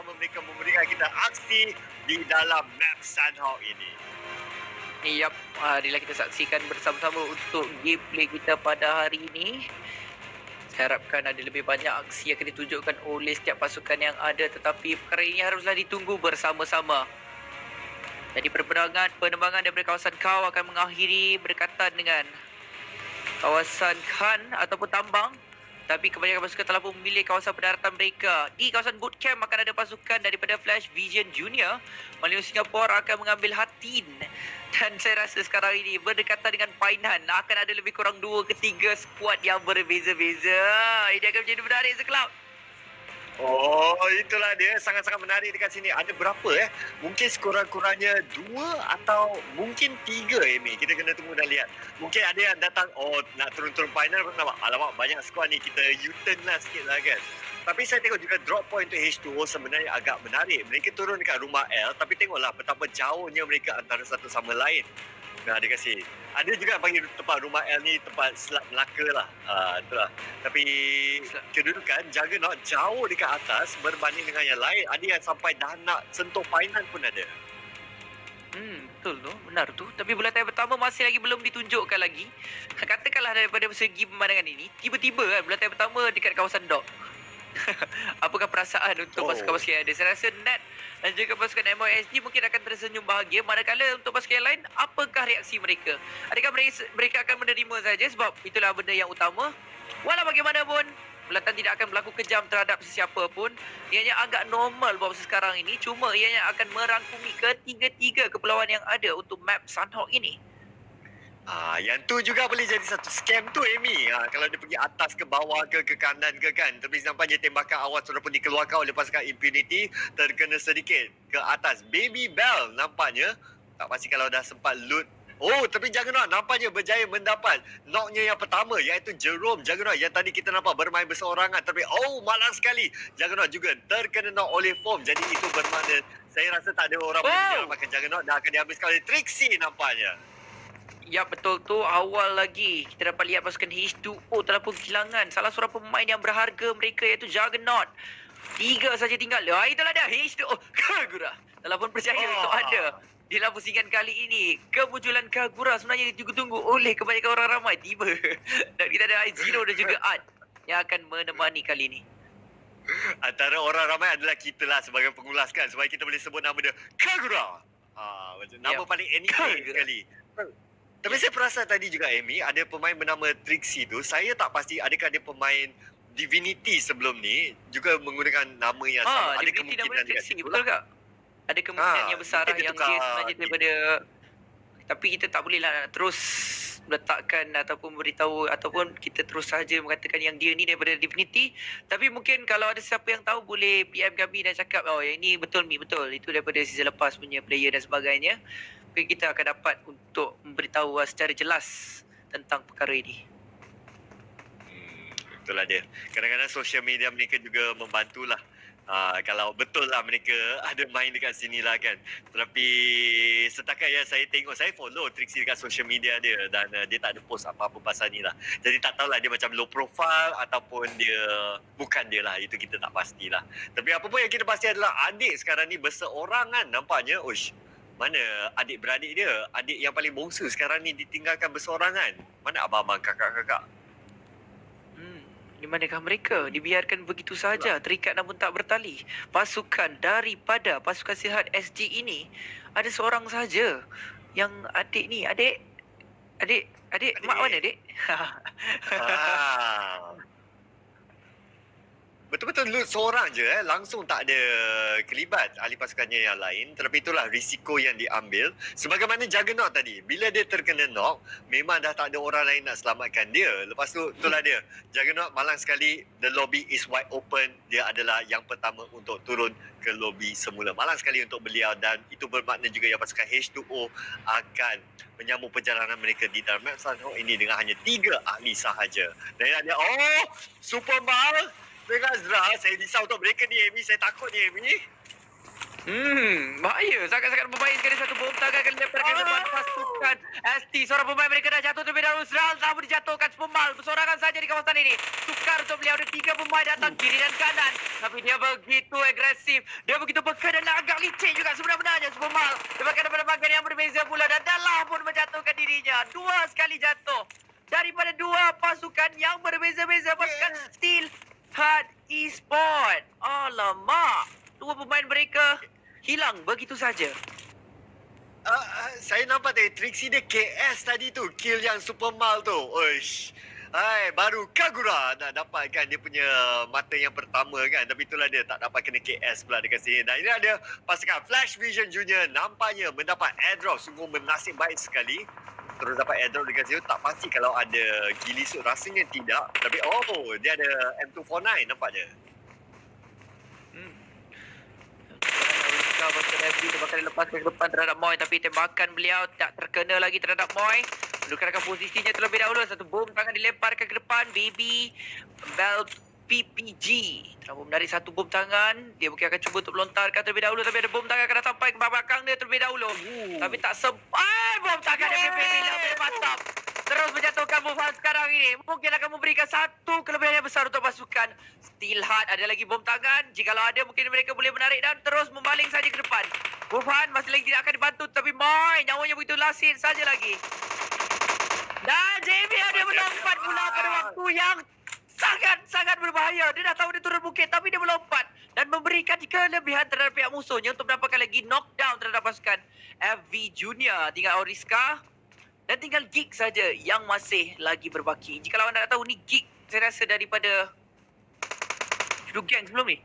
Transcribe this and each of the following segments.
bersama mereka memberikan kita aksi di dalam map Sanhok ini. Yap, marilah kita saksikan bersama-sama untuk gameplay kita pada hari ini. Saya harapkan ada lebih banyak aksi yang akan ditunjukkan oleh setiap pasukan yang ada, tetapi perkara ini haruslah ditunggu bersama-sama. Jadi penerbangan daripada kawasan Kau akan mengakhiri berdekatan dengan kawasan Khan ataupun Tambang. Tapi kebanyakan pasukan telah pun memilih kawasan pendaratan mereka. Di kawasan Bootcamp akan ada pasukan daripada Flash Vision Junior. Malaysia Singapura akan mengambil Hatin. Dan saya rasa sekarang ini berdekatan dengan Painan akan ada lebih kurang 2 ke 3 skuad yang berbeza-beza. Ini akan menjadi menarik sekelap. Oh, itulah dia. Sangat-sangat menarik dekat sini. Ada berapa Mungkin sekurang-kurangnya 2 atau mungkin 3 Amy. Kita kena tunggu dan lihat. Mungkin ada yang datang, nak turun-turun final pun nampak. Alamak, banyak skuad ni. Kita U-turn lah sikit lah kan. Tapi saya tengok juga drop point untuk H2O sebenarnya agak menarik. Mereka turun dekat rumah L, tapi tengoklah betapa jauhnya mereka antara satu sama lain. Nah, dia kasi. Ada juga panggil tempat rumah L ni tempat Selat Melaka lah. Itulah. Tapi kedudukan Juggernaut jauh dekat atas berbanding dengan yang lain. Ada yang sampai dah nak sentuh final pun ada. Betul tu, benar tu. Tapi bulatan pertama masih lagi belum ditunjukkan lagi. Katakanlah daripada segi pemandangan ini, tiba-tiba kan bulatan pertama dekat kawasan dock. Apakah perasaan untuk pasukan-pasukan yang ada? Saya rasa Nat dan juga pasukan MOSG mungkin akan tersenyum bahagia, manakala untuk pasukan yang lain, apakah reaksi mereka? Adakah mereka akan menerima saja sebab itulah benda yang utama? Walau bagaimanapun, bulatan tidak akan berlaku kejam terhadap sesiapa pun. Ianya agak normal buat sekarang ini, cuma ianya akan merangkumi ketiga-tiga kepulauan yang ada untuk map Sanhok ini. Yang tu juga boleh jadi satu scam tu Amy. Kalau dia pergi atas ke bawah ke kanan ke kan. Tapi nampaknya tembakan awal sudah pun dikeluarkan oleh pasukan Impunity. Terkena sedikit ke atas. Baby Bell nampaknya. Tak pasti kalau dah sempat loot. Tapi Juggernaut nampaknya berjaya mendapat knocknya yang pertama, iaitu Jerome Juggernaut yang tadi kita nampak bermain berseorangan. Tapi malang sekali. Juggernaut juga terkena knock oleh Foam. Jadi itu bermakna saya rasa tak ada orang boleh menyelamatkan Juggernaut. Dah akan dihabiskan oleh Trixie nampaknya. Ya, betul tu. Awal lagi kita dapat lihat pasukan H2O telah pun kehilangan salah seorang pemain yang berharga mereka, iaitu Juggernaut. 3 saja tinggal. Itulah dia H2O. Kagura telah pun percaya untuk ada di dalam pusingan kali ini. Kemunculan Kagura sebenarnya ditunggu-tunggu oleh kebanyakan orang ramai. Tiba. Dan kita ada Zero dan juga Art yang akan menemani kali ini. Antara orang ramai adalah kita lah sebagai pengulas kan, supaya kita boleh sebut nama dia Kagura. Nama paling anime sekali. Tapi saya perasan tadi juga Amy, ada pemain bernama Trixie tu. Saya tak pasti adakah dia pemain Divinity sebelum ni juga menggunakan nama yang sama. Ada kemungkinan dekat situ betul tak? Ada kemungkinan yang besar lah yang dia sebenarnya daripada. Tapi kita tak boleh lah terus letakkan ataupun beritahu, ataupun kita terus saja mengatakan yang dia ni daripada Divinity. Tapi mungkin kalau ada siapa yang tahu boleh PM kami dan cakap yang ini betul itu daripada season lepas punya player dan sebagainya. Mungkin kita akan dapat untuk memberitahu secara jelas tentang perkara ini. Itulah dia. Kadang-kadang social media mereka juga membantulah. Kalau betul lah mereka ada main dekat sini lah kan. Tetapi setakat yang saya tengok, saya follow Trixie dekat social media dia. Dan dia tak ada post apa-apa pasal ni lah. Jadi tak tahulah dia macam low profile ataupun dia bukan dia lah. Itu kita tak pastilah. Tapi apa pun yang kita pasti adalah adik sekarang ni berseorangan nampaknya. Mana adik-beradik dia? Adik yang paling bongsu sekarang ni ditinggalkan berseorangan. Mana abang-abang, kakak-kakak? Di manakah mereka? Dibiarkan begitu saja, terikat namun tak bertali. Pasukan daripada pasukan sihat SG ini ada seorang saja. Yang adik ni, adik mak mana adik? Betul-betul loot seorang je langsung tak ada kelibat ahli pasukannya yang lain. Tetapi itulah risiko yang diambil. Sebagaimana Juggernaut tadi, bila dia terkena knock, memang dah tak ada orang lain nak selamatkan dia. Lepas tu itulah dia, Juggernaut malang sekali, the lobby is wide open. Dia adalah yang pertama untuk turun ke lobby semula. Malang sekali untuk beliau, dan itu bermakna juga yang pasukan H2O akan menyambung perjalanan mereka di dalam map Sanhok ini dengan hanya 3 ahli sahaja. Dan ada Super Mal dengan Azra. Saya risau untuk mereka ni, Amy. Saya takut ni, Amy. Bahaya. Sangat-sangat berbahaya sekali satu bom tangan akan dilemparkan ke depan pasukan ST. Seorang pemain mereka dah jatuh terlebih dahulu. Seral namun dijatuhkan Sepemal. Bersorangan saja di kawasan ini. Sukar untuk beliau. Ada 3 pemain datang kiri dan kanan. Tapi dia begitu agresif. Dia begitu bekal dan agak licik juga sebenarnya Sepemal. Dapatkan daripada bagian yang berbeza pula. Dan dalam pun menjatuhkan dirinya. 2 sekali jatuh. Daripada 2 pasukan yang berbeza-beza. Pasukan Steel Heart Esport. Alamak. 2 pemain mereka hilang begitu saja. Saya nampak tadi Trixie dia KS tadi tu. Kill yang super mal tu. Uish. Hai, baru Kagura nak dapatkan dia punya mata yang pertama kan. Tapi itulah dia tak dapat kena KS pula dekat sini. Dan ini ada pasukan Flash Vision Junior nampaknya mendapat airdrop. Sungguh bernasib baik sekali. Terus dapat airdrop dekat situ. Tak pasti kalau ada Gilisut. Rasanya tidak. Tapi dia ada M249 nampaknya. Pasukan FB dia bakal dilepaskan ke depan terhadap Moy. Tapi tembakan beliau tak terkena lagi terhadap Moy. Menukar posisinya terlebih dahulu. Satu bom tangan dilemparkan ke depan. Baby Bell PPG telah menarik satu bom tangan. Dia mungkin akan cuba untuk melontarkan terlebih dahulu. Tapi ada bom tangan akan sampai ke belakang dia terlebih dahulu. Tapi tak sempat. Bom tangan dia lebih mantap. Terus menjatuhkan Buffon sekarang ini. Mungkin akan memberikan satu kelebihan yang besar untuk pasukan Steel Heart. Ada lagi bom tangan. Jikalau ada, mungkin mereka boleh menarik dan terus membaling saja ke depan. Buffon masih lagi tidak akan dibantu. Tapi Moy, nyawanya begitu lasin saja lagi. Dan Jamie dia melompat pula pada waktu yang sangat-sangat berbahaya. Dia dah tahu dia turun bukit tapi dia melompat. Dan memberikan kelebihan terhadap pihak musuhnya untuk mendapatkan lagi knockdown terhadap pasukan FV Junior. Tinggal Oriska. Dan tinggal Gig saja yang masih lagi berbaki. Jikalau anda nak tahu ni Gig, saya rasa daripada Judo Gang sebelum ni.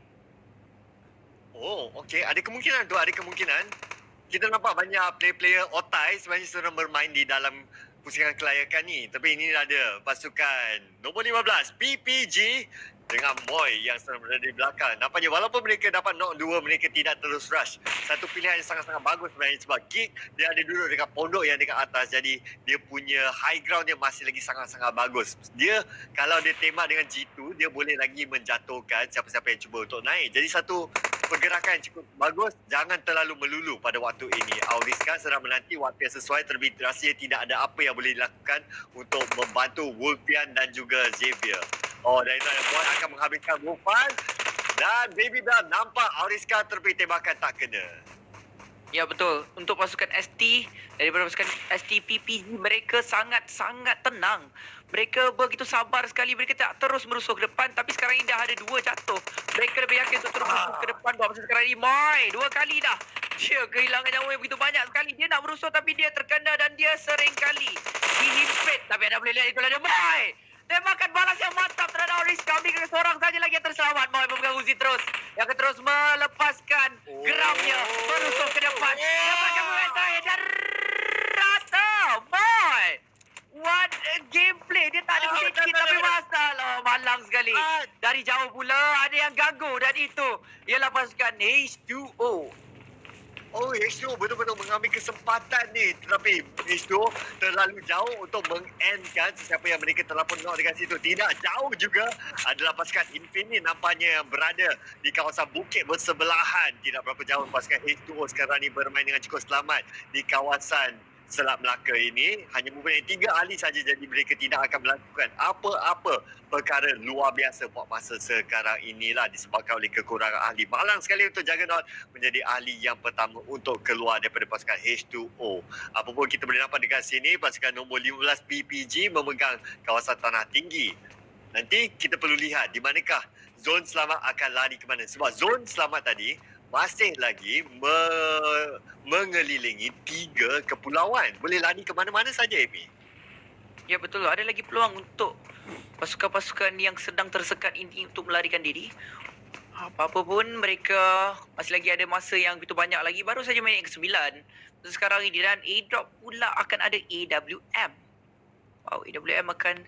Okey. Ada kemungkinan tu, ada kemungkinan. Kita nampak banyak player-player Otai sebenarnya sedang bermain di dalam pusingan kelayakan ni. Tapi ini ada pasukan nombor 15, PPG dengan Moy yang sedang berada di belakang. Nampaknya walaupun mereka dapat knock 2, mereka tidak terus rush. Satu pilihan yang sangat-sangat bagus sebenarnya sebab Gig dia ada duduk dekat pondok yang dekat atas. Jadi dia punya high ground dia masih lagi sangat-sangat bagus. Dia kalau dia tembak dengan G2, dia boleh lagi menjatuhkan siapa-siapa yang cuba untuk naik. Jadi satu pergerakan yang cukup bagus. Jangan terlalu melulu pada waktu ini. Auriska sedang menanti waktu yang sesuai. Terlebih rasanya tidak ada apa yang boleh dilakukan untuk membantu Wolfian dan juga Xavier. Dan itu Boy akan menghabiskan Buffon. Dan Baby Bell nampak Auriska terbit tembakan tak kena. Ya betul. Untuk pasukan ST, daripada pasukan ST PPG, mereka sangat-sangat tenang. Mereka begitu sabar sekali. Mereka tak terus merusuh ke depan. Tapi sekarang ini dah ada 2 jatuh. Mereka lebih yakin untuk terus merusuh ke depan. Buat masa sekarang ini, Moy 2 kali dah. Dia kehilangan nyawa yang begitu banyak sekali. Dia nak merusuh tapi dia terkena dan dia sering kali dihimpit. Tapi anda boleh lihat itulah dia, Moy. Tembakan balas yang mantap terhadap Oriska. Ambil seorang saja lagi yang terselamat. Moy memegang Uzi terus. Yang akan terus melepaskan geramnya. Merusuh ke depan. Dapatkan momentum dan rata. Moy. What a gameplay. Dia tak ada sedikit tapi masalah. Malang sekali. Dari jauh pula ada yang ganggu. Dan itu ialah pasukan H2O. H2O betul-betul mengambil kesempatan ni. Tetapi H2O terlalu jauh untuk meng-endkan sesiapa yang mereka telah pun knock dekat situ. Tidak jauh juga adalah pasukan Infinite nampaknya yang berada di kawasan bukit bersebelahan. Tidak berapa jauh pasukan H2O sekarang ni bermain dengan cukup selamat di kawasan Selat Melaka ini. Hanya mempunyai 3 ahli saja, jadi mereka tidak akan melakukan apa-apa perkara luar biasa buat masa sekarang inilah disebabkan oleh kekurangan ahli. Malang sekali untuk Juggernaut menjadi ahli yang pertama untuk keluar daripada pasukan H2O. Apapun kita boleh nampak dekat sini, pasukan nombor 15 PPG memegang kawasan tanah tinggi. Nanti kita perlu lihat di manakah zon selamat akan lari ke mana. Sebab zon selamat tadi masih lagi mengelilingi 3 kepulauan. Boleh lari ke mana-mana saja, Amy. Ya betul. Ada lagi peluang untuk pasukan-pasukan yang sedang tersekat ini untuk melarikan diri. Apa-apa pun mereka masih lagi ada masa yang begitu banyak lagi. Baru saja minit ke-9. Sekarang ini dan airdrop pula akan ada AWM. Wow, AWM akan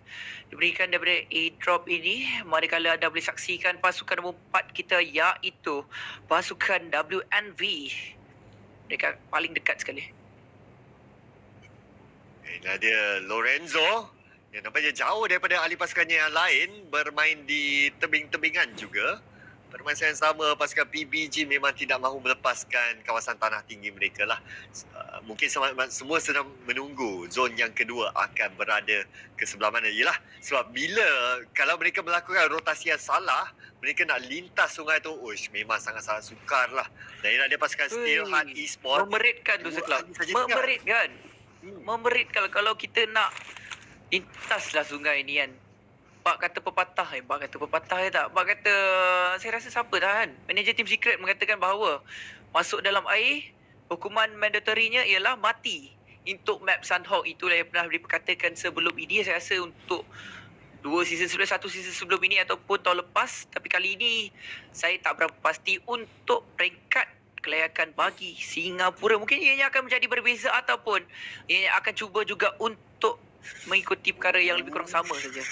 diberikan daripada airdrop ini. Manakala anda boleh saksikan pasukan nombor 4 kita iaitu pasukan WNV. Mereka paling dekat sekali. Inilah dia Lorenzo yang nampaknya jauh daripada ahli pasukannya yang lain, bermain di tebing-tebingan juga. Pada masa yang sama, pasukan PBG memang tidak mahu melepaskan kawasan tanah tinggi mereka lah. Mungkin semua sedang menunggu zon yang kedua akan berada ke sebelah mana. Yelah, sebab kalau mereka melakukan rotasi yang salah, mereka nak lintas sungai tu, memang sangat-sangat sukar lah. Dan ini ada pasukan Steelheart Esports. Memeritkan tu dua sekelap. kali saja tinggal. Memeritkan. Memeritkan kalau kita nak lintaslah sungai ni kan. Bak kata pepatah tak. Bak kata, saya rasa siapa dah kan. Manager Team Secret mengatakan bahawa masuk dalam air, hukuman mandatorinya ialah mati. Untuk map Sunhawk itulah yang pernah diperkatakan sebelum ini. Saya rasa untuk satu season sebelum ini ataupun tahun lepas. Tapi kali ini, saya tak berapa pasti untuk peringkat kelayakan bagi Singapura. Mungkin ianya akan menjadi berbeza ataupun ianya akan cuba juga untuk mengikuti perkara yang lebih kurang sama saja.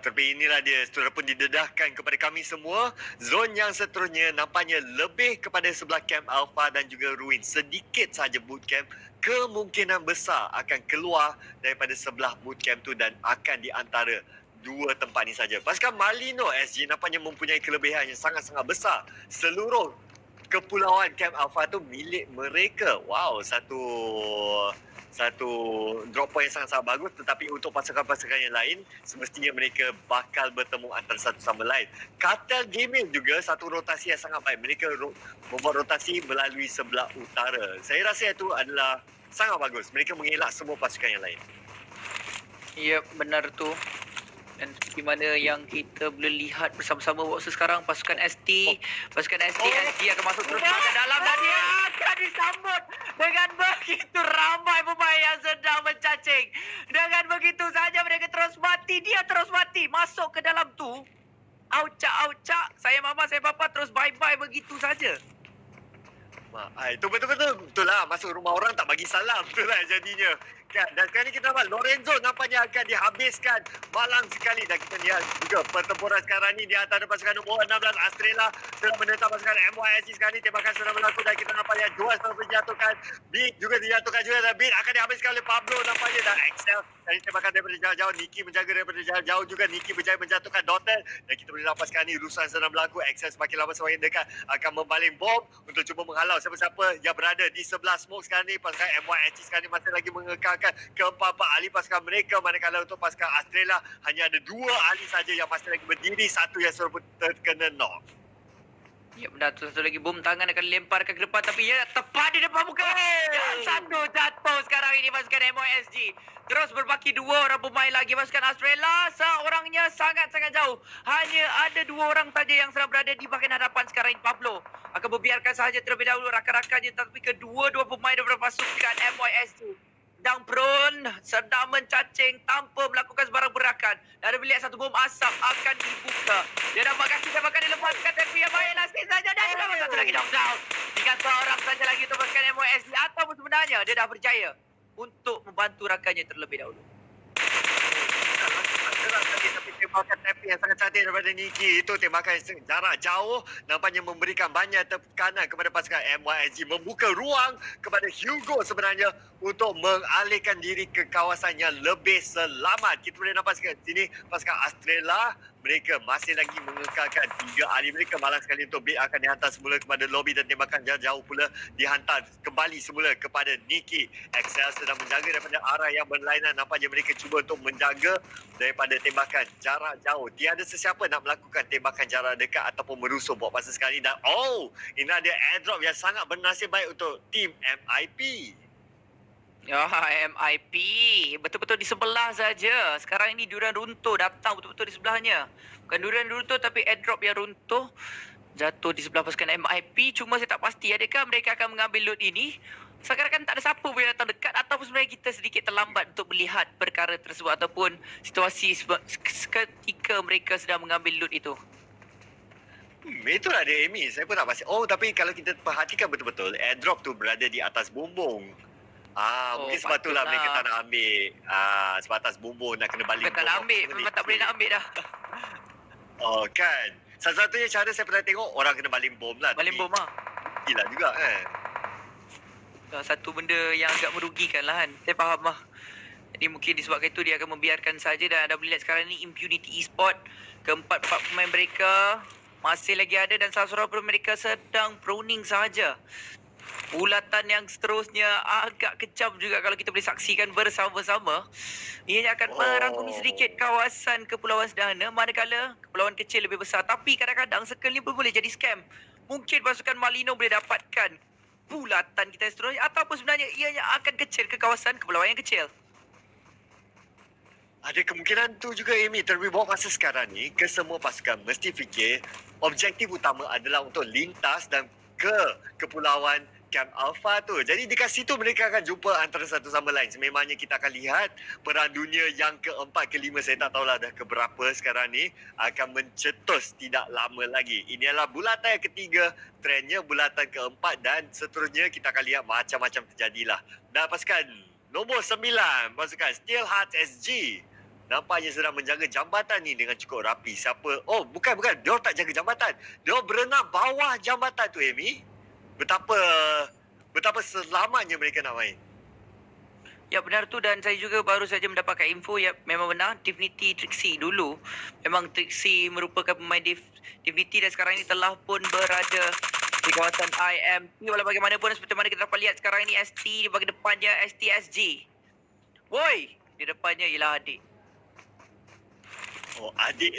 Tapi inilah dia, saudara pun didedahkan kepada kami semua. Zon yang seterusnya nampaknya lebih kepada sebelah camp Alpha dan juga Ruin. Sedikit saja bootcamp kemungkinan besar akan keluar daripada sebelah bootcamp tu dan akan di antara dua tempat ni saja. Pasukan Malino SG nampaknya mempunyai kelebihan yang sangat-sangat besar. Seluruh kepulauan camp Alpha tu milik mereka. Wow, satu drop point yang sangat-sangat bagus, tetapi untuk pasukan-pasukan yang lain semestinya mereka bakal bertemu antara satu sama lain. Cartel Gaming juga satu rotasi yang sangat baik. Mereka membuat rotasi melalui sebelah utara. Saya rasa itu adalah sangat bagus. Mereka mengelak semua pasukan yang lain. Ya, benar tu. Dan seperti mana yang kita boleh lihat bersama-sama waktu sekarang, pasukan SG akan masuk terus ke dalam dan dia akan disambut dengan begitu ramai pemain yang sedang mencacing. Dengan begitu saja mereka terus mati, dia terus mati, masuk ke dalam tu. Aucak, saya mama, saya papa terus bye-bye begitu saja. Itu betul lah, masuk rumah orang tak bagi salam, betul lah jadinya. Dan sekarang ni kita nampak Lorenzo nampaknya akan dihabiskan malang sekali. Dan kita lihat juga pertempuran sekarang ni di antara pasukan nombor 16 Australia sedang menentang pasukan MYSG. Sekarang ni tembakan sedang berlaku dan kita nampak yang Joas telah dijatuhkan. Beat juga dijatuhkan juga dan Beat akan dihabiskan oleh Pablo nampaknya. Dan Excel dari tembakan daripada jauh-jauh. Niki menjaga daripada jauh-jauh juga. Niki berjaya menjatuhkan Dotel. Dan kita boleh nampak sekarang ni rusuhan sedang berlaku. Excel semakin lama semakin dekat akan membaling bom untuk cuba menghalau siapa-siapa yang berada di sebelah smoke sekarang ni. Pasukan MYSG sekarang ni masih lagi mengekalkan keempat-empat ahli pasukan mereka, manakala untuk pasukan Australia hanya ada 2 ahli saja yang masih lagi berdiri, satu yang sudah terkena knock. Ya benar tu, satu lagi bom tangan akan dilemparkan ke depan tapi ya tepat di depan muka. Dan satu jatuh sekarang ini pasukan MOSG. Terus berbaki 2 orang pemain lagi pasukan Australia. Seorangnya sangat-sangat jauh. Hanya ada 2 orang saja yang sedang berada di bahagian hadapan sekarang ini. Pablo akan membiarkan sahaja terlebih dahulu rakan-rakannya, tapi kedua-dua pemain daripada pasukan MOSG sedang mencacing tanpa melakukan sebarang gerakan. Dan ada melihat satu bom asap akan dibuka. Dia dapat kaki tembakan dilepaskan tapi yang baiklah sikit saja dan dia dapat satu lagi knockdown. Tinggal seorang saja lagi untuk pasukan MOSG ataupun sebenarnya dia dah berjaya untuk membantu rakannya terlebih dahulu. Tapi tembakan tapping yang sangat cantik daripada Niki itu tembakan jarak jauh nampaknya memberikan banyak tekanan kepada pasukan MYSG, membuka ruang kepada Hugo sebenarnya untuk mengalihkan diri ke kawasan yang lebih selamat. Kita boleh nampak sini pasukan Australia mereka masih lagi mengekalkan 3 ahli mereka. Malang sekali untuk Beat akan dihantar semula kepada lobby dan tembakan jauh pula dihantar kembali semula kepada Niki. Excel sedang menjaga daripada arah yang berlainan. Nampaknya mereka cuba untuk menjaga daripada tembakan jarak jauh. Tiada sesiapa nak melakukan tembakan jarak dekat ataupun merusuh buat masa sekarang ini. Dan ini ada airdrop yang sangat bernasib baik untuk tim MIP. Ya, MIP. Betul-betul di sebelah saja. Sekarang ini durian runtuh datang betul-betul di sebelahnya. Bukan durian runtuh tapi airdrop yang runtuh jatuh di sebelah pasukan MIP. Cuma saya tak pasti adakah mereka akan mengambil loot ini. Sekarang kan tak ada siapa boleh datang dekat ataupun sebenarnya kita sedikit terlambat untuk melihat perkara tersebut ataupun situasi ketika mereka sedang mengambil loot itu. Itulah dia Amy. Saya pun tak pasti. Tapi kalau kita perhatikan betul-betul airdrop tu berada di atas bumbung. Mungkin sebab itulah mereka tak nak ambil. Sebab atas bumbung nak kena baling. Mereka tak nak ambil. Memang tak boleh nak ambil dah. Kan. Satu-satunya cara saya pernah tengok orang kena baling bom lah. Baling bom lah. Gila juga kan. Satu benda yang agak merugikan lah kan. Saya faham lah. Jadi mungkin disebabkan itu dia akan membiarkan saja. Dan anda boleh lihat sekarang ni Impunity Esport, keempat-empat pemain mereka masih lagi ada dan salah seorang pemain mereka sedang proning sahaja. Bulatan yang seterusnya agak kejam juga kalau kita boleh saksikan bersama-sama. Ianya akan merangkumi sedikit kawasan Kepulauan Sederhana, manakala kepulauan kecil lebih besar. Tapi kadang-kadang circle ni pun boleh jadi scam. Mungkin pasukan Malino boleh dapatkan bulatan kita yang seterusnya, ataupun sebenarnya ianya akan kecil ke kawasan kepulauan yang kecil. Ada kemungkinan tu juga, Amy. Terlebih bawa masa sekarang ni, kesemua pasukan mesti fikir objektif utama adalah untuk lintas dan ke kepulauan Camp Alpha tu. Jadi dekat situ mereka akan jumpa antara satu sama lain. Sememangnya kita akan lihat Perang Dunia yang keempat, kelima, saya tak tahulah dah keberapa sekarang ni, akan mencetus tidak lama lagi. Ini adalah bulatan yang ketiga, trendnya bulatan keempat dan seterusnya kita akan lihat macam-macam terjadilah. Dan pasukan nombor 9, pasukan Steelheart SG, nampaknya sedang menjaga jambatan ni dengan cukup rapi. Siapa? Oh, bukan. Dia tak jaga jambatan. Dia berenang bawah jambatan tu, Amy. Betapa selamatnya mereka nak main. Ya, benar tu, dan saya juga baru saja mendapatkan info. Ya, memang benar, Divinity Trixie dulu memang Trixie merupakan pemain Divinity dan sekarang ini telah pun berada di kawasan IMT. Walau bagaimanapun, seperti mana kita dapat lihat sekarang ini, ST di bahagian depannya STSG. Woi, di depannya ialah adik. Oh, adik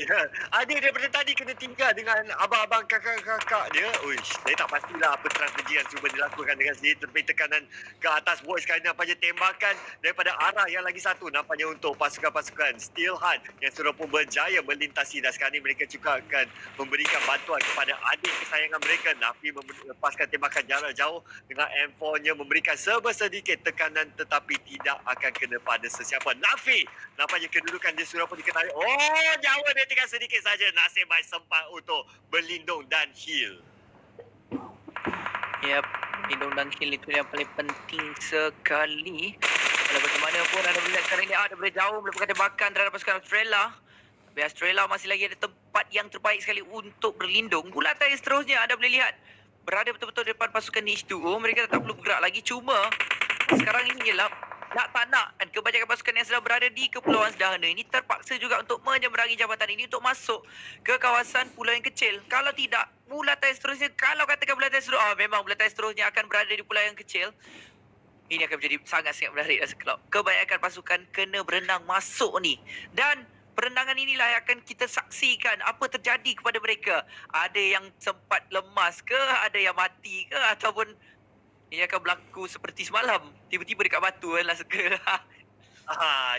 daripada tadi kena tinggal dengan abang-abang kakak-kakak dia. Uish, saya tak pastilah apa strategi yang cuba dilakukan dengan sendiri. Terbit tekanan ke atas boys sekali, nampaknya tembakan daripada arah yang lagi satu, nampaknya untuk pasukan-pasukan Steelheart yang sudah pun berjaya melintasi. Dan sekarang ini mereka juga akan memberikan bantuan kepada adik kesayangan mereka. Nafi melepaskan tembakan jarak jauh dengan M4-nya, memberikan sedikit tekanan tetapi tidak akan kena pada sesiapa. Nafi, nampaknya kedudukan dia sudah pun diketahui. Oh, jauh dia tinggal sedikit saja. Nasib baik sempat untuk berlindung dan heal. Yap, lindung dan heal itu yang paling penting sekali. Walau bagaimanapun, anda melihat sekarang ini ada boleh jauh melakukan tembakan terhadap pasukan Australia. Tapi Australia masih lagi ada tempat yang terbaik sekali untuk berlindung. Bulatan yang seterusnya anda boleh lihat berada betul-betul di depan pasukan H2O. Mereka tak perlu bergerak lagi. Cuma sekarang ini ialah nak tak nak, dan kebanyakan pasukan yang sedang berada di Kepulauan Sederhana ini terpaksa juga untuk menyeberangi jambatan ini untuk masuk ke kawasan pulau yang kecil. Kalau tidak, bulatan yang seterusnya, kalau katakan bulatan yang seterusnya, memang bulatan yang seterusnya akan berada di pulau yang kecil. Ini akan menjadi sangat-sangat menarik rasa kelab. Kebanyakan pasukan kena berenang masuk ni. Dan perenangan inilah yang akan kita saksikan apa terjadi kepada mereka. Ada yang sempat lemas ke, ada yang mati ke, ataupun ia akan berlaku seperti semalam. Tiba-tiba dekat batu lah suka.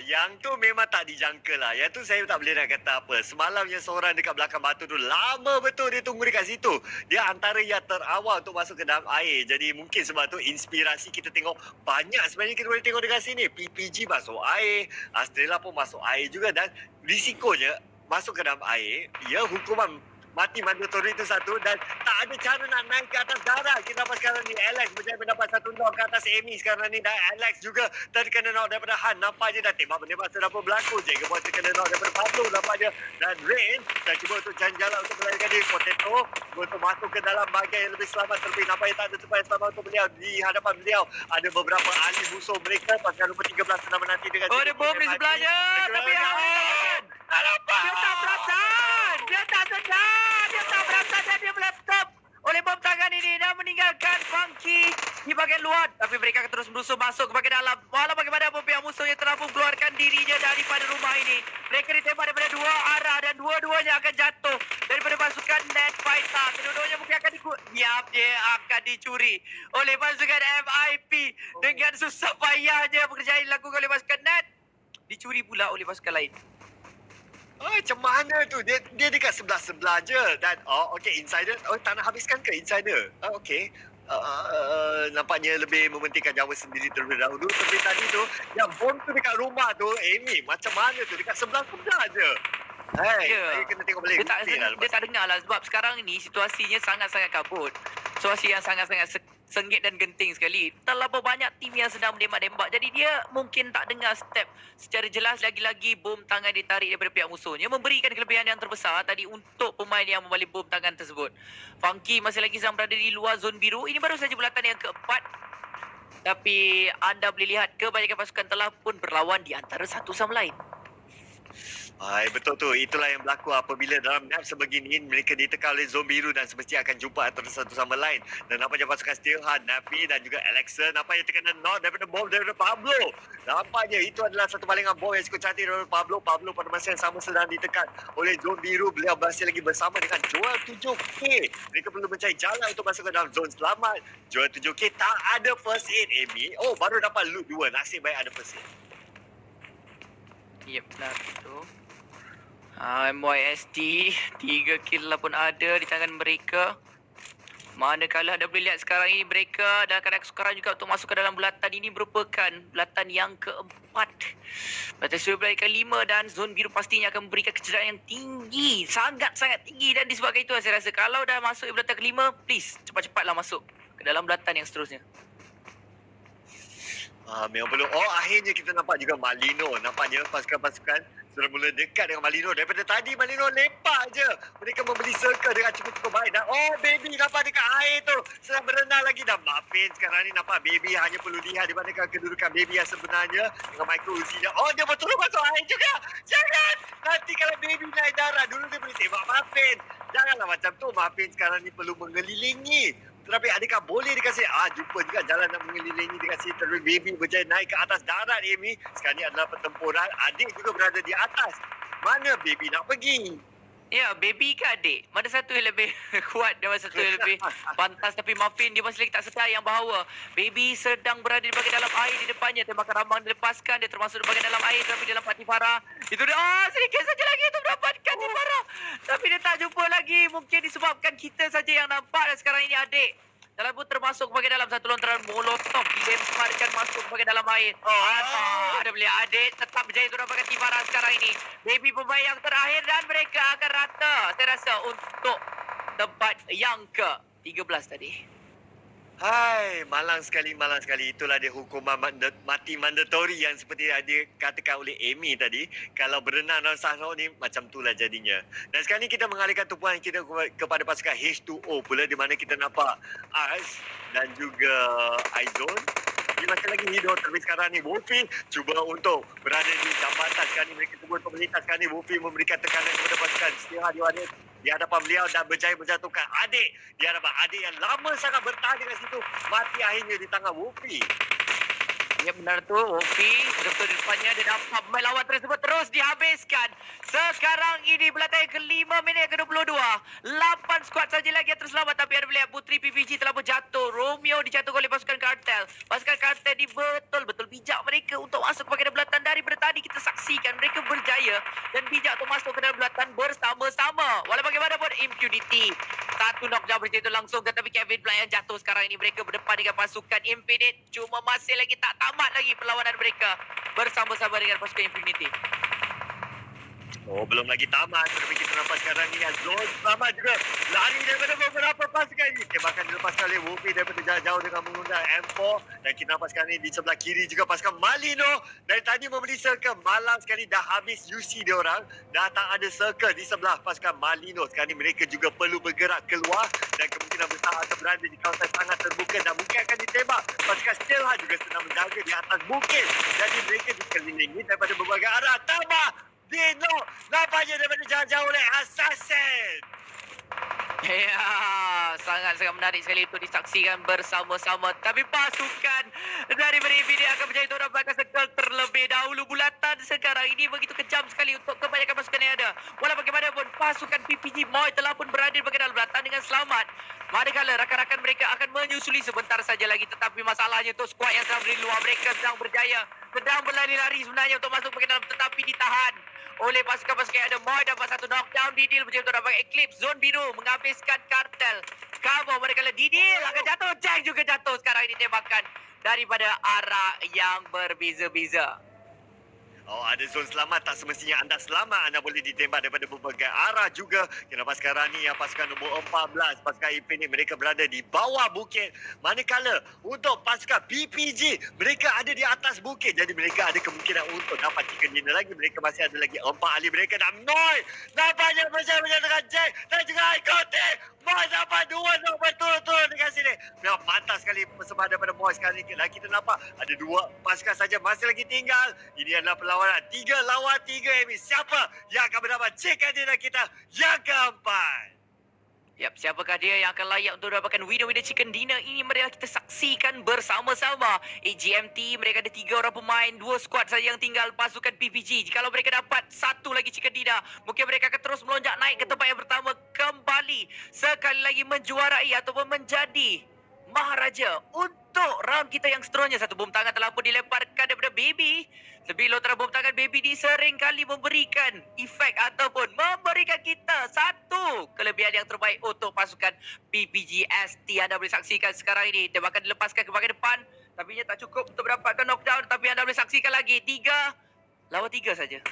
Yang tu memang tak dijangka lah. Yang tu saya tak boleh nak kata apa. Semalam yang seorang dekat belakang batu tu, lama betul dia tunggu dekat situ. Dia antara yang terawal untuk masuk ke dalam air. Jadi mungkin sebab tu inspirasi kita tengok banyak sebenarnya kita boleh tengok dekat sini. PPG masuk air, Australia pun masuk air juga, dan risikonya masuk ke dalam air, ya hukuman mati mandatory itu satu, dan tak ada cara nak naik ke atas darah. Kita dapat sekarang ni Alex berjaya mendapat satu knock ke atas Amy sekarang ni, dan Alex juga terkena knock daripada Han. Nampaknya dah tembak-menembak sudah pun berlaku. Jaga Boy terkena knock daripada Pablo nampaknya, dan Rain dah cuba untuk jalan untuk melarikan diri. Potato untuk masuk ke dalam bahagian yang lebih selamat. Terlebih nampaknya tak ada tempat yang selamat untuk beliau. Di hadapan beliau ada beberapa ahli musuh mereka. Pasukan nombor 13 sedang menanti dengan Oh, ada bom di sebelahnya. Tapi Han, tak dapat. dia tak perasan. Dia tak sedar. Dia tak perasan dan dia meletup oleh bom tangan ini dan meninggalkan Funky di bahagian luar. Tapi mereka akan terus berusaha masuk ke bahagian dalam. Walau bagaimanapun pihak musuh yang telah mengeluarkan dirinya daripada rumah ini. Mereka ditembak daripada dua arah dan dua-duanya akan jatuh daripada pasukan Net Fighter. Kedua-duanya mungkin akan dia akan dicuri oleh pasukan MIP dengan susah payahnya pekerjaan yang dilakukan oleh pasukan Net. Dicuri pula oleh pasukan lain. Oh, macam mana tu? Dia dekat sebelah-sebelah je. Dan, okey, insider. Oh, tak nak habiskan ke insider? Okey. Nampaknya lebih mementingkan nyawa sendiri terlebih dahulu. Tapi tadi tu, yang bom tu dekat rumah tu, Amy, macam mana tu? Dekat sebelah-sebelah je. Hai, saya kena tengok balik. Dia tak dengar lah sebab sekarang ni situasinya sangat-sangat kabut. Situasi yang sangat-sangat sengit dan genting sekali. Terlalu banyak tim yang sedang menembak-tembak. Jadi dia mungkin tak dengar step secara jelas. Lagi-lagi bom tangan ditarik daripada pihak musuhnya. Memberikan kelebihan yang terbesar tadi untuk pemain yang membalik bom tangan tersebut. Funky masih lagi sedang berada di luar zon biru. Ini baru saja bulatan yang keempat. Tapi anda boleh lihat kebanyakan pasukan telah pun berlawan di antara satu sama lain. Betul tu. Itulah yang berlaku apabila dalam map sebegini mereka ditekan oleh zon biru dan semestinya akan jumpa antara satu sama lain. Dan nampaknya pasukan Steelheart, Nafi dan juga Alexa nampaknya terkena knock daripada bom daripada Pablo. Nampaknya itu adalah satu balingan bom yang cukup cantik daripada Pablo. Pablo pada masa yang sama sedang ditekan oleh zon biru. Beliau masih lagi bersama dengan Joel 7K. Mereka perlu mencari jalan untuk masuk ke dalam zon selamat. Joel 7K tak ada first aid, Amy. Oh, baru dapat loot 2. Nasib baik ada first aid. Ya, benar itu. MYSD 3 kill lah pun ada di tangan mereka. Manakala anda boleh lihat sekarang ini mereka dalam keadaan kesukaran juga untuk masuk ke dalam bulatan ini merupakan bulatan yang keempat. Bulatan sebelah kelima dan zon biru pastinya akan memberikan kecederaan yang tinggi. Sangat-sangat tinggi dan disebabkan itu saya rasa kalau dah masuk di bulatan kelima, please cepat-cepatlah masuk ke dalam bulatan yang seterusnya. Memang belum. Oh, akhirnya kita nampak juga Malino. Nampaknya pasukan-pasukan sudah mula dekat dengan Malino. Daripada tadi Malino lepak je. Mereka membeli circle dengan cukup baik. Dan oh, Baby nampak dekat air tu. Sedang berenang lagi. Dan Muffin sekarang ni nampak Baby hanya perlu lihat di manakah kedudukan Baby yang sebenarnya. Dengan Michael Uzi. Oh, dia betul masuk air juga. Jangan. Nanti kalau Baby naik darah. Dulu dia boleh tembak Muffin. Janganlah macam tu. Muffin sekarang ni perlu mengelilingi. Tetapi adakah boleh dikasih jumpa juga jalan nak mengelilingi dikasih terus Baby berjaya naik ke atas darat, Amy. Sekarang ni adalah pertempuran. Adik juga berada di atas. Mana Baby nak pergi? Ya, Baby ke adik? Mana satu yang lebih kuat dan mana satu yang lebih pantas. Tapi Muffin dia masih lagi tak sedar yang bahawa Baby sedang berada di bahagian dalam air di depannya. Tembakan rambang dilepaskan. Dia termasuk di bahagian dalam air. Tapi dalam Patifara. Itu dia. Sedikit saja lagi untuk mendapatkan Patifara. Tapi dia tak jumpa lagi. Mungkin disebabkan kita saja yang nampak. Dan sekarang ini adik dalam pun termasuk bahagian dalam satu lontaran molotov dilemparkan masuk bahagian dalam air. Ada boleh adik tetap berjaya untuk dapatkan Tifara sekarang ini. Baby pemain yang terakhir dan mereka akan rata saya rasa untuk tempat yang ke-13 tadi. Hai, malang sekali, malang sekali. Itulah dia hukuman mati mandatori yang seperti ada katakan oleh Amy tadi. Kalau berenang dalam sahara ni, macam itulah jadinya. Dan sekarang ni kita mengalihkan tumpuan kita kepada pasukan H2O pula di mana kita nampak Ars dan juga Aizon. Dia masih lagi hidup tapi sekarang ni Wolfie cuba untuk berada di jambatan. Sekarang ni mereka cuba untuk melintas. Sekarang ni Wolfie memberikan tekanan kepada pasukan Steelheart di hadapan beliau dan berjaya menjatuhkan adik di hadapan adik yang lama sangat bertahan dengan situ. Mati akhirnya di tangan Wolfie. Ya benar tu, Wolfie betul-betul di depannya dia dapat pemain lawan tersebut terus dihabiskan. Sekarang ini belakang kelima minit ke-22. 8 skuad saja lagi yang terselamat tapi ada melihat Putri PPG telah pun jatuh. Romeo dijatuhkan oleh pasukan kartel. Pasukan kartel ni betul-betul bijak mereka untuk masuk ke bahagian belatan. Daripada tadi kita saksikan mereka berjaya dan bijak untuk masuk ke dalam belatan bersama-sama. Walau bagaimanapun impunity. Satu knockdown berjaya itu langsung tetapi Kevin pula yang jatuh sekarang ini. Mereka berdepan dengan pasukan Infinite. Cuma masih lagi tak tamat lagi perlawanan mereka bersama-sama dengan pasukan Infinity. Oh, belum lagi tamat. Tetapi kita nampak sekarang ni Azul selamat juga. Lari daripada beberapa pasukan ini. Tembakan dilepaskan oleh Wolfie daripada jauh-jauh dengan menggunakan M4. Dan kita nampak sekarang ni di sebelah kiri juga pasukan Malino. Dari tadi membeli circle. Malam sekali dah habis UC dia orang. Dah tak ada circle di sebelah pasukan Malino. Sekarang ni mereka juga perlu bergerak keluar. Dan kemungkinan besar akan berada di kawasan sangat terbuka. Dan mungkin akan ditembak. Pasukan Steelheart juga sedang menjaga di atas bukit. Jadi mereka dikelilingi daripada berbagai arah. Tambah! Dino nampaknya daripada jauh-jauh oleh Assassin. Ya, sangat-sangat menarik sekali untuk disaksikan bersama-sama. Tapi pasukan dari Infinity akan berjaya untuk dapatkan circle terlebih dahulu. Bulatan sekarang ini begitu kejam sekali untuk kebanyakan pasukan yang ada. Walau bagaimanapun, pasukan PPG Moy telah pun berada di bahagian dalam bulatan dengan selamat. Manakala rakan-rakan mereka akan menyusuli sebentar saja lagi. Tetapi masalahnya untuk skuad yang sedang beri luar, mereka sedang berjaya. Sedang berlari-lari sebenarnya untuk masuk bahagian dalam tetapi ditahan oleh pasukan-pasukan yang ada. Moy dapat satu knockdown. Didil berjaya untuk dapat Eclipse. Zone biru menghabiskan kartel. Cover manakala Didil akan jatuh. Jack juga jatuh sekarang ini tembakan daripada arah yang berbeza-beza. Oh, ada zon selamat. Tak semestinya anda selamat. Anda boleh ditembak daripada berbagai arah juga. Kenapa sekarang ni yang pasukan nombor 14, pasukan Infinite, mereka berada di bawah bukit. Manakala untuk pasukan PPG, mereka ada di atas bukit. Jadi mereka ada kemungkinan untuk dapat chicken dinner lagi. Mereka masih ada lagi 4 ahli mereka. Dan Moy nampaknya berjaya dengan Jack dan juga Ikote. Moy dapat 2 knock berturut-turut dekat sini. Memang mantap sekali bersebadan pada boys kali ini. Dan kita nampak ada 2 pasukan saja masih lagi tinggal. Ini adalah perlawanan 3 lawan 3, Amy. Siapa yang akan mendapat chicken dinner kita yang keempat? Yap, siapakah dia yang akan layak untuk dapatkan winner-winner chicken dinner ini? Marilah kita saksikan bersama-sama. AGMT, mereka ada 3 orang pemain, 2 skuad saja yang tinggal pasukan PPG. Jikalau mereka dapat 1 lagi chicken dinner, mungkin mereka akan terus melonjak naik ke tempat yang pertama kembali. Sekali lagi menjuarai ataupun menjadi Maharaja untuk round kita yang seterusnya. Satu bom tangan telah pun dilemparkan daripada Baby. Lebih lontaran bom tangan Baby ni sering kali memberikan efek ataupun memberikan kita satu kelebihan yang terbaik untuk pasukan PPG ST. Anda boleh saksikan sekarang ini. Tembakan dilepaskan ke bahagian depan. Tapi ia tak cukup untuk mendapatkan knockdown. Tapi anda boleh saksikan lagi. 3 lawan 3 saja.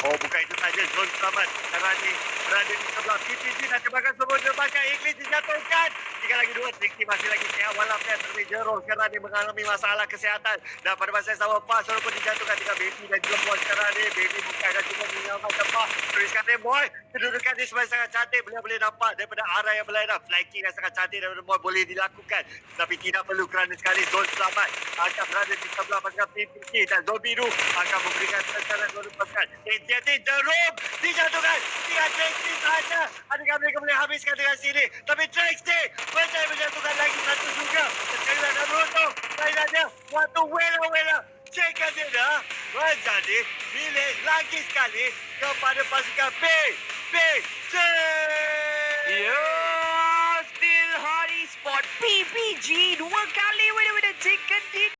Oh, bukan itu saja. Zon selamat. Sekarang ni berada di sebelah PPG dan tembakan semua tembakan Inggeris dijatuhkan. 3 lagi 2. Trixie masih lagi sihat. Walaupun terlebih Jerome sekarang ni mengalami masalah kesihatan. Dan pada masa yang sama, Pas walaupun dijatuhkan dengan Baby dan juga Boy sekarang ni. Baby bukan dan juga menyelamatkan Pas. Tuliskan ni Boy. Kedudukan ni sebenarnya sangat cantik. Boleh nampak daripada arah yang berlainan. Flanking yang sangat cantik daripada Boy boleh dilakukan. Tapi tidak perlu kerana sekali Zon selamat akan berada di sebelah pasukan PPG. Dan Zon biru akan memberikan secara Zon pasukan. Jadi Jerome dijatuhkan dengan Trixie sahaja. Adakah mereka boleh habiskan dengan sini? Tapi Trixie berjaya menjatuhkan lagi satu juga. Sekali lagi beruntung. Lainnya waktu wela-wela. Jika dia menjadi milik lagi sekali kepada pasukan PPG. Ya, still Hari Sport PPG 2 kali winner-winner chicken dinner.